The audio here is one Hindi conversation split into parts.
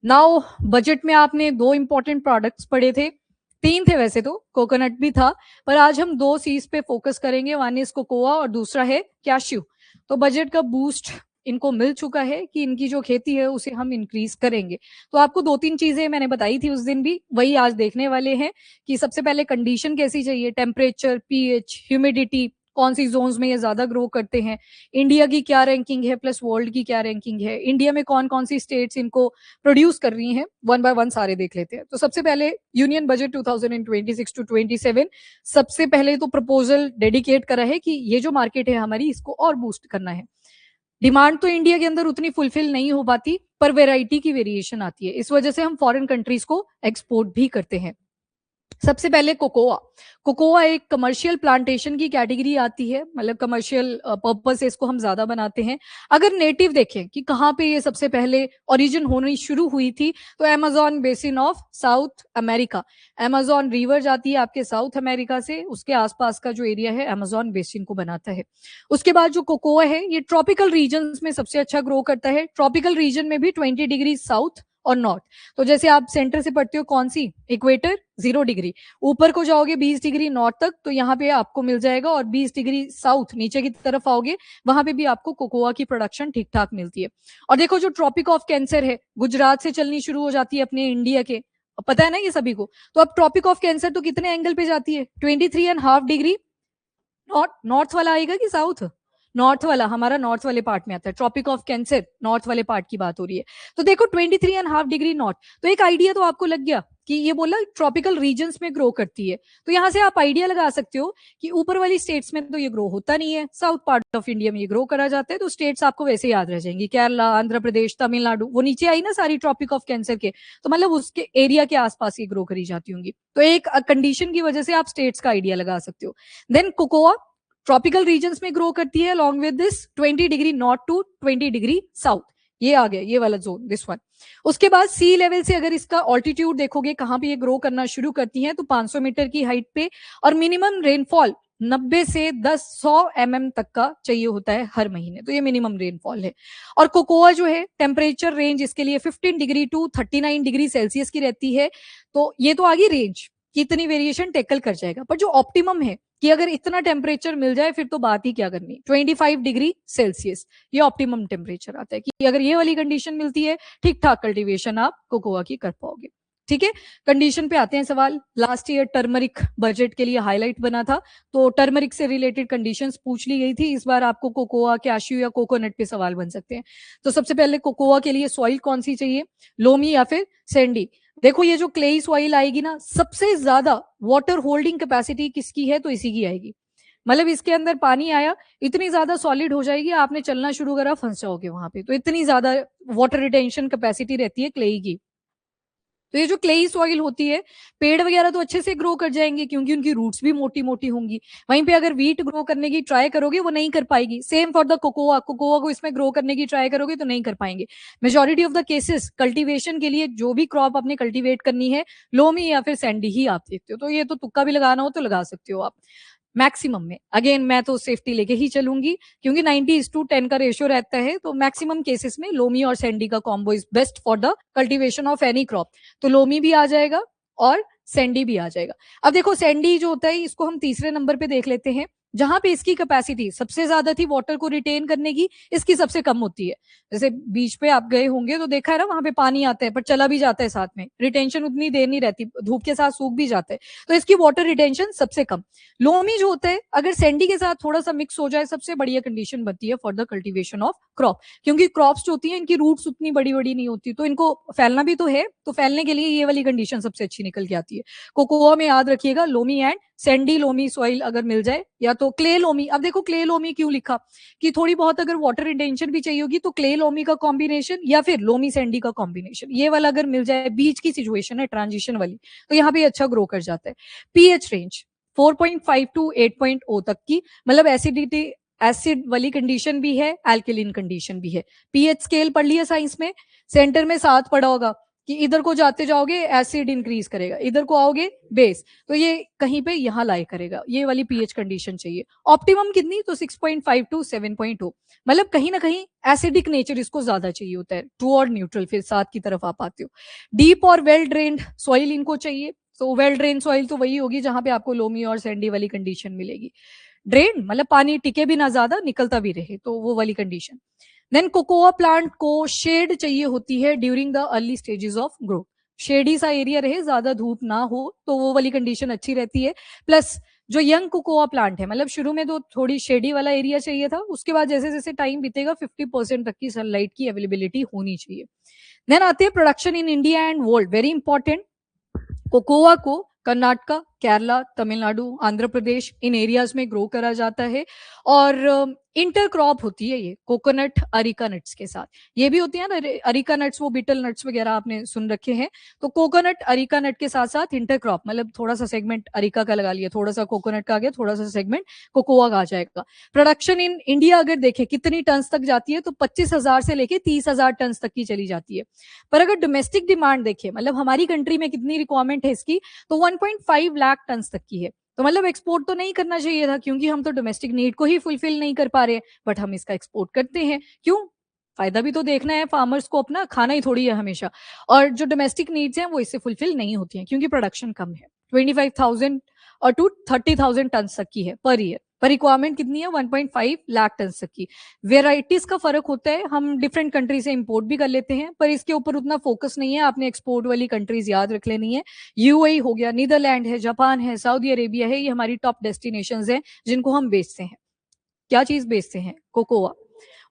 नाउ बजट में आपने दो इंपॉर्टेंट प्रोडक्ट्स पढ़े थे, तीन थे वैसे तो, कोकोनट भी था, पर आज हम दो चीज पे फोकस करेंगे, वन इज कोकोआ और दूसरा है कैश्यू। तो बजट का बूस्ट इनको मिल चुका है कि इनकी जो खेती है उसे हम इंक्रीज करेंगे। तो आपको दो तीन चीजें मैंने बताई थी उस दिन भी, वही आज देखने वाले हैं कि सबसे पहले कंडीशन कैसी चाहिए, टेम्परेचर, पीएच, ह्यूमिडिटी, कौन सी जोन्स में ये ज्यादा ग्रो करते हैं, इंडिया की क्या रैंकिंग है प्लस वर्ल्ड की क्या रैंकिंग है, इंडिया में कौन कौन सी स्टेट्स इनको प्रोड्यूस कर रही हैं, वन बाय वन सारे देख लेते हैं। तो सबसे पहले यूनियन बजट 2026 टू 27, सबसे पहले तो प्रपोजल डेडिकेट करा है कि ये जो मार्केट है हमारी इसको और बूस्ट करना है। डिमांड तो इंडिया के अंदर उतनी फुलफिल नहीं हो पाती, पर वेराइटी की वेरिएशन आती है, इस वजह से हम फॉरेन कंट्रीज को एक्सपोर्ट भी करते हैं। सबसे पहले कोकोआ। कोकोआ एक कमर्शियल प्लांटेशन की कैटेगरी आती है, मतलब कमर्शियल पर्पस से इसको हम ज्यादा बनाते हैं। अगर नेटिव देखें कि कहाँ पे ये सबसे पहले ओरिजिन होनी शुरू हुई थी, तो Amazon basin of south America, Amazon river जाती है आपके साउथ अमेरिका से, उसके आसपास का जो एरिया है अमेजोन बेसिन को बनाता है। उसके बाद जो कोकोआ है ये ट्रॉपिकल रीजन में सबसे अच्छा ग्रो करता है, ट्रॉपिकल रीजन में भी 20 डिग्री साउथ और नॉर्थ। तो जैसे आप सेंटर से पढ़ते हो कौन सी, इक्वेटर 0 डिग्री, ऊपर को जाओगे 20 डिग्री नॉर्थ तक तो यहाँ पे आपको मिल जाएगा, और 20 डिग्री साउथ नीचे की तरफ आओगे वहां पे भी आपको कोकोआ की प्रोडक्शन ठीक ठाक मिलती है। और देखो जो ट्रॉपिक ऑफ कैंसर है गुजरात से चलनी शुरू हो जाती है अपने इंडिया के, पता है ना ये सभी को। तो अब ट्रॉपिक ऑफ कैंसर तो कितने एंगल पे जाती है, 23.5 डिग्री नॉर्थ, नॉर्थ वाला आएगा कि साउथ, नॉर्थ वाला, हमारा नॉर्थ वाले पार्ट में आता है, ट्रॉपिक ऑफ कैंसर नॉर्थ वाले पार्ट की बात हो रही है। तो देखो 23.5 डिग्री नॉर्थ, तो एक आइडिया तो आपको लग गया कि ये बोला ट्रॉपिकल रीजन्स में ग्रो करती है। तो यहां से आप आइडिया लगा सकते हो कि ऊपर वाली स्टेट्स में तो ये ग्रो होता नहीं है, साउथ पार्ट ऑफ इंडिया में ये ग्रो करा जाता है, तो स्टेट्स आपको वैसे याद रह जाएंगी, केरला, आंध्र प्रदेश, तमिलनाडु, वो नीचे आई ना सारी ट्रॉपिक ऑफ कैंसर के, तो मतलब उसके एरिया के आसपास ये ग्रो करी जाती होंगी। तो एक कंडीशन की वजह से आप स्टेट्स का आइडिया लगा सकते हो। देन कोकोआ ट्रॉपिकल रीजन्स में ग्रो करती है along with this 20 degree north to 20 degree south, ये आ गया ये वाला जोन, दिस वन। उसके बाद सी लेवल से अगर इसका ऑल्टीट्यूड देखोगे कहां पे ये ग्रो करना शुरू करती है, तो 500 मीटर की हाइट पे, और मिनिमम रेनफॉल 90 से 100 mm तक का चाहिए होता है हर महीने, तो ये मिनिमम रेनफॉल है। और कोकोआ जो है टेम्परेचर रेंज इसके लिए 15 डिग्री टू 39 डिग्री सेल्सियस की रहती है। तो ये तो आगे रेंज कितनी वेरिएशन टेकल कर जाएगा, पर जो ऑप्टिमम है कि अगर इतना टेम्परेचर मिल जाए फिर तो बात ही क्या करनी, 25 डिग्री सेल्सियस ये ऑप्टिमम टेम्परेचर आता है कि अगर ये वाली कंडीशन मिलती है ठीक ठाक कल्टीवेशन आप कोकोआ की कर पाओगे। ठीक है, कंडीशन पे आते हैं सवाल। लास्ट ईयर टर्मरिक बजट के लिए हाईलाइट बना था, तो टर्मरिक से रिलेटेड कंडीशंस पूछ ली गई थी, इस बार आपको कोकोआ, कैश्यू या कोकोनट पे सवाल बन सकते हैं। तो सबसे पहले कोकोआ के लिए सॉइल कौन सी चाहिए, लोमी या फिर सैंडी। देखो ये जो क्लेई सॉइल आएगी ना, सबसे ज्यादा वाटर होल्डिंग कैपेसिटी किसकी है, तो इसी की आएगी। मतलब इसके अंदर पानी आया, इतनी ज्यादा सॉलिड हो जाएगी, आपने चलना शुरू करा फंस जाओगे वहां पे, तो इतनी ज्यादा वाटर रिटेंशन कैपेसिटी रहती है क्लेई की। तो ये जो क्लेई सॉइल होती है, पेड़ वगैरह तो अच्छे से ग्रो कर जाएंगे क्योंकि उनकी रूट्स भी मोटी मोटी होंगी। वहीं पे अगर वीट ग्रो करने की ट्राई करोगे वो नहीं कर पाएगी। Same for the cocoa, cocoa को इसमें ग्रो करने की ट्राई करोगे तो नहीं कर पाएंगे। Majority of the cases cultivation के लिए जो भी क्रॉप आपने कल्टीवेट करनी है, लोमी या फिर सैंडी ही आप देखते हो। तो ये तो तुक्का भी लगाना हो तो लगा सकते हो आप मैक्सिमम में। अगेन मैं तो सेफ्टी लेके ही चलूंगी क्योंकि 90:10 का रेशियो रहता है, तो मैक्सिमम केसेस में लोमी और सैंडी का combo is best for the cultivation of any crop. तो लोमी भी आ जाएगा और सैंडी भी आ जाएगा। अब देखो सैंडी जो होता है इसको हम तीसरे नंबर पे देख लेते हैं, जहां पे इसकी कैपेसिटी सबसे ज्यादा थी वाटर को रिटेन करने की, इसकी सबसे कम होती है। जैसे बीच पे आप गए होंगे तो देखा है ना, वहां पे पानी आता है पर चला भी जाता है साथ में, रिटेंशन उतनी देर नहीं रहती, धूप के साथ सूख भी जाता है, तो इसकी वाटर रिटेंशन सबसे कम। लोमी जो होता है अगर सैंडी के साथ थोड़ा सा मिक्स हो जाए, सबसे बढ़िया कंडीशन बनती है for the cultivation of crop, क्योंकि क्रॉप्स जो होती है इनकी रूट्स उतनी बड़ी बड़ी नहीं होती, तो इनको फैलना भी तो है, तो फैलने के लिए ये वाली कंडीशन सबसे अच्छी निकल के आती है। कोकोआ में याद रखिएगा loamy and Sandy loamy soil अगर मिल जाए, या तो क्ले लोमी। अब देखो क्ले लोमी क्यों लिखा, कि थोड़ी बहुत अगर वाटर रिटेंशन भी चाहिए होगी तो क्ले लोमी का कॉम्बिनेशन या फिर लोमी सैंडी का कॉम्बिनेशन, ये वाला अगर मिल जाए, बीच की सिचुएशन है ट्रांजिशन वाली, तो यहाँ पे अच्छा ग्रो कर जाता है। पीएच रेंज 4.5 टू 8.0 तक की, मतलब एसिडिटी एसिड वाली कंडीशन भी है, एल्केलिन कंडीशन भी है। पीएच स्केल पढ़ लिया साइंस में, सेंटर में 7 पढ़ा होगा, कि इधर को जाते जाओगे एसिड इंक्रीज करेगा, इधर को आओगे बेस, तो ये कहीं पे यहाँ लाई करेगा, ये वाली पीएच कंडीशन चाहिए। ऑप्टिमम कितनी, तो 6.5 टू 7.0, मतलब कहीं ना कहीं एसिडिक नेचर इसको ज्यादा चाहिए होता है, ट्रू और न्यूट्रल फिर साथ की तरफ आप आते हो। डीप और वेल ड्रेन्ड सॉइल इनको चाहिए, तो वेल ड्रेन सॉइल तो वही होगी जहां पे आपको लोमी और सैंडी वाली कंडीशन मिलेगी। ड्रेन मतलब पानी टिके भी ना ज्यादा, निकलता भी रहे, तो वो वाली कंडीशन। देन कोकोआ प्लांट को शेड चाहिए होती है during the early stages of growth, shady सा एरिया रहे, ज्यादा धूप ना हो, तो वो वाली कंडीशन अच्छी रहती है। प्लस जो यंग कोकोआ प्लांट है, मतलब शुरू में तो थोड़ी शेडी वाला एरिया चाहिए था, उसके बाद जैसे जैसे टाइम बीतेगा 50% तक की सनलाइट की अवेलेबिलिटी होनी चाहिए। देन आते हैं production in India and world, very important. Cocoa को कर्नाटका, केरला, तमिलनाडु, आंध्र प्रदेश इन एरियाज में ग्रो करा जाता है, और इंटरक्रॉप होती है ये कोकोनट अरिका नट्स के साथ। ये भी होती है ना अरिका नट्स, वो बीटल नट्स वगैरह आपने सुन रखे हैं, तो कोकोनट अरिका नट के साथ साथ इंटरक्रॉप, मतलब थोड़ा सा सेगमेंट अरिका का लगा लिया, थोड़ा सा कोकोनट का आ गया, थोड़ा सा सेगमेंट कोकोआ का आ जाएगा। प्रोडक्शन इन इंडिया अगर देखें कितनी टन तक जाती है, तो 25,000 से लेके 30,000 टन तक की चली जाती है। पर अगर डोमेस्टिक डिमांड देखें, मतलब हमारी कंट्री में कितनी रिक्वायरमेंट है इसकी, तो 1.5 लाख टन तक की है। तो मतलब एक्सपोर्ट तो नहीं करना चाहिए था, क्योंकि हम तो डोमेस्टिक नीड को ही फुलफिल नहीं कर पा रहे, बट हम इसका एक्सपोर्ट करते हैं, क्यों? फायदा भी तो देखना है फार्मर्स को, अपना खाना ही थोड़ी है हमेशा। और जो डोमेस्टिक नीड्स हैं वो इससे फुलफिल नहीं होती हैं, क्योंकि प्रोडक्शन कम है, 25,000 और टू 30,000 टन तक की है पर ईयर, पर रिक्वायरमेंट कितनी है 1.5 लाख टन तक की। वेराइटीज का फर्क होता है, हम डिफरेंट कंट्री से इंपोर्ट भी कर लेते हैं, पर इसके ऊपर उतना फोकस नहीं है, आपने एक्सपोर्ट वाली कंट्रीज याद रख लेनी है। यूएई हो गया, नीदरलैंड है, जापान है, सऊदी अरेबिया है, ये हमारी टॉप डेस्टिनेशंस हैं जिनको हम बेचते हैं। क्या चीज बेचते हैं? कोकोआ।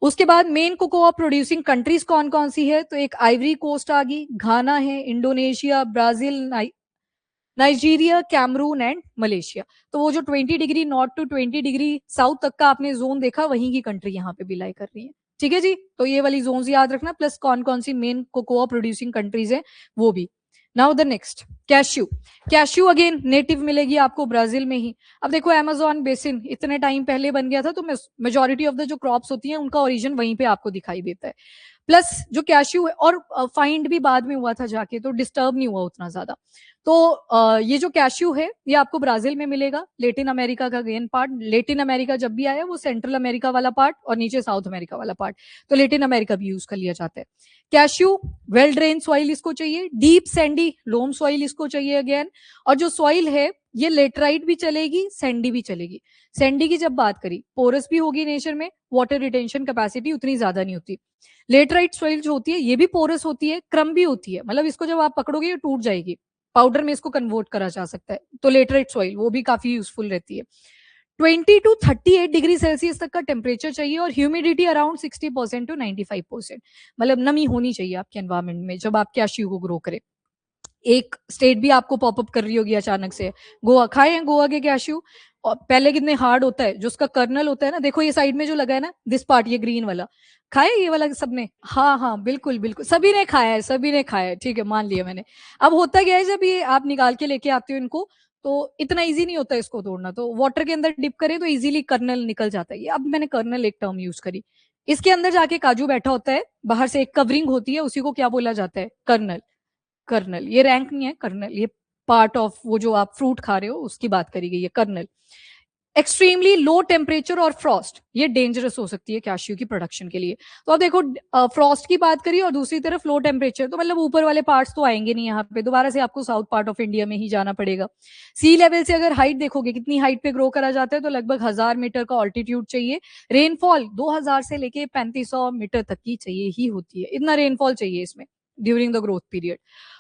उसके बाद मेन कोकोआ प्रोड्यूसिंग कंट्रीज कौन कौन सी है, तो एक आइवरी कोस्ट आ गई, घाना है, Indonesia, Brazil, Nigeria, Cameroon and Malaysia. तो वो जो 20 degree north to 20 degree south तक का आपने जोन देखा, वहीं की कंट्री यहाँ पे बिलाई कर रही है। ठीक है जी, तो ये वाली जोन्स याद रखना, प्लस कौन कौन सी मेन कोकोआ प्रोड्यूसिंग कंट्रीज है वो भी। Now the next, cashew. Cashew again native मिलेगी आपको ब्राजील में ही। अब देखो अमेजोन बेसिन इतने टाइम पहले बन गया था, तो मेजोरिटी ऑफ द जो क्रॉप्स होती हैं उनका ओरिजिन वहीं पे आपको दिखाई देता है। प्लस जो कैश्यू है, और फाइंड भी बाद में हुआ था जाके, तो डिस्टर्ब नहीं हुआ उतना ज्यादा। तो ये जो कैश्यू है ये आपको ब्राजील में मिलेगा, लेटिन अमेरिका का गेन पार्ट। लेटिन अमेरिका जब भी आया वो सेंट्रल अमेरिका वाला पार्ट और नीचे साउथ अमेरिका वाला पार्ट, तो लेटिन अमेरिका भी यूज कर लिया जाता है। कैश्यू वेल ड्रेन सॉइल इसको चाहिए, डीप सैंडी लोम सॉइल इसको चाहिए अगेन। और जो सॉइल है ये लेटराइट भी चलेगी, सैंडी भी चलेगी। सैंडी की जब बात करी, पोरस भी होगी नेचर में, वाटर रिटेंशन कैपेसिटी उतनी ज्यादा नहीं होती। लेटराइट सॉइल जो होती है ये भी पोरस होती है, क्रम भी होती है, मतलब इसको जब आप पकड़ोगे ये टूट जाएगी, पाउडर में इसको कन्वर्ट करा जा सकता है, तो लेटराइट सॉइल वो भी काफी यूजफुल रहती है। 20 टू 38 डिग्री सेल्सियस तक का टेम्परेचर चाहिए, और ह्यूमिडिटी अराउंड 60% टू 95%, मतलब नमी होनी चाहिए आपके एनवायरमेंट में जब आप कैश्यू को ग्रो करें। एक स्टेट भी आपको पॉपअप कर रही होगी अचानक से, गोवा। खाए हैं गोवा के कैश्यू? और पहले कितने हार्ड होता है, जो उसका कर्नल होता है ना, देखो ये साइड में जो लगा है ना दिस पार्ट, ये ग्रीन वाला, खाए ये वाला सबने? हाँ हाँ बिल्कुल बिल्कुल, सभी ने खाया है, सभी ने खाया है, ठीक है मान लिया मैंने। अब होता क्या है, जब ये आप निकाल के लेके आते हो इनको, तो इतना इजी नहीं होता इसको तोड़ना, तो वाटर के अंदर डिप करें तो इजीली कर्नल निकल जाता है। ये अब मैंने कर्नल एक टर्म यूज करी, इसके अंदर जाके काजू बैठा होता है, बाहर से एक कवरिंग होती है, उसी को क्या बोला जाता है? कर्नल। कर्नल, ये रैंक नहीं है, कर्नल ये पार्ट ऑफ वो जो आप फ्रूट खा रहे हो उसकी बात करी गई है, कर्नल। एक्सट्रीमली लो टेम्परेचर और फ्रॉस्ट ये डेंजरस हो सकती है कैश्यू की प्रोडक्शन के लिए। तो अब देखो फ्रॉस्ट की बात करी और दूसरी तरफ लो टेम्परेचर, तो मतलब ऊपर वाले पार्ट्स तो आएंगे नहीं यहाँ पे, दोबारा से आपको साउथ पार्ट ऑफ इंडिया में ही जाना पड़ेगा। सी लेवल से अगर हाइट देखोगे कितनी हाइट पे ग्रो करा जाता है, तो लगभग 1000 मीटर का ऑल्टीट्यूड चाहिए। रेनफॉल 2000 से लेके 3500 मीटर तक की चाहिए ही होती है, इतना रेनफॉल चाहिए इसमें ड्यूरिंग द ग्रोथ पीरियड।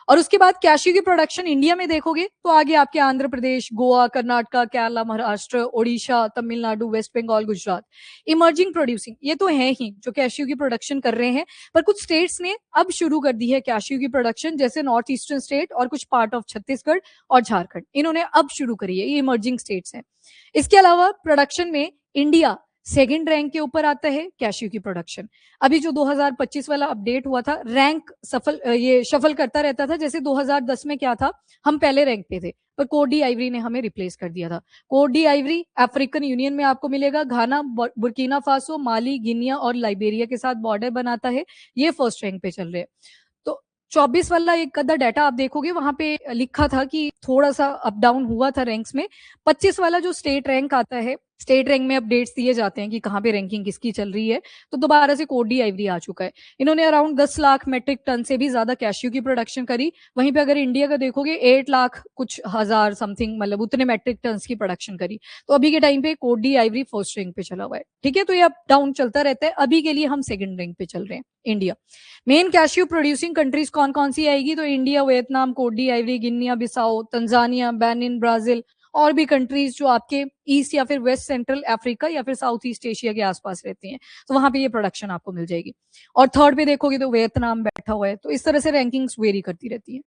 और उसके बाद कैश्यू की प्रोडक्शन इंडिया में देखोगे तो आगे आपके Andhra Pradesh, Goa, Karnataka, Kerala, Maharashtra, Odisha, Tamil Nadu, west Bengal, Gujarat emerging producing, ये तो है ही जो कैश्यू की प्रोडक्शन कर रहे हैं। पर कुछ स्टेट्स ने अब शुरू कर दी है कैश्यू की प्रोडक्शन, जैसे नॉर्थ ईस्टर्न स्टेट और कुछ पार्ट ऑफ छत्तीसगढ़ और झारखंड, इन्होंने अब शुरू करी है, ये इमर्जिंग स्टेट्स हैं। इसके अलावा प्रोडक्शन में इंडिया सेकंड रैंक के ऊपर आता है कैश्यू की प्रोडक्शन। अभी जो 2025 वाला अपडेट हुआ था, रैंक ये शफल करता रहता था, जैसे 2010 में क्या था, हम पहले रैंक पे थे, पर कोट डी आइवरी ने हमें रिप्लेस कर दिया था। Cote d Ivoire African Union में आपको मिलेगा, Ghana, Burkina Faso, Mali, Guinea और लाइबेरिया के साथ बॉर्डर बनाता है, ये फर्स्ट रैंक पे चल रहे हैं। तो 24 वाला एक आधा डाटा आप देखोगे, वहां पे लिखा था कि थोड़ा सा अप डाउन हुआ था रैंक्स में। 25 वाला जो स्टेट रैंक आता है, स्टेट रैंक में अपडेट्स दिए जाते हैं कि कहाँ पे रैंकिंग किसकी चल रही है, तो दोबारा से कोडी आइवरी आ चुका है। इन्होंने अराउंड 10 लाख मेट्रिक टन से भी ज्यादा कैश्यू की प्रोडक्शन करी। वहीं पे अगर इंडिया का देखोगे 8 लाख कुछ हजार समथिंग, मतलब उतने मेट्रिक टन की प्रोडक्शन करी। तो अभी के टाइम पे कोडी आइवरी फर्स्ट रैंक पे चला हुआ है। ठीक है, तो ये अप डाउन चलता रहता है। अभी के लिए हम सेकंड रैंक पे चल रहे हैं India. Main cashew producing countries कौन कौन सी आएगी, तो इंडिया, वियतनाम, कोडी Ivory, Guinea बिसाओ, Tanzania, Benin, Brazil, और भी कंट्रीज जो आपके ईस्ट या फिर वेस्ट सेंट्रल अफ्रीका या फिर साउथ ईस्ट एशिया के आसपास रहती हैं, तो वहां पे ये प्रोडक्शन आपको मिल जाएगी। और थर्ड पे देखोगे तो वियतनाम बैठा हुआ है। तो इस तरह से रैंकिंग्स वेरी करती रहती है।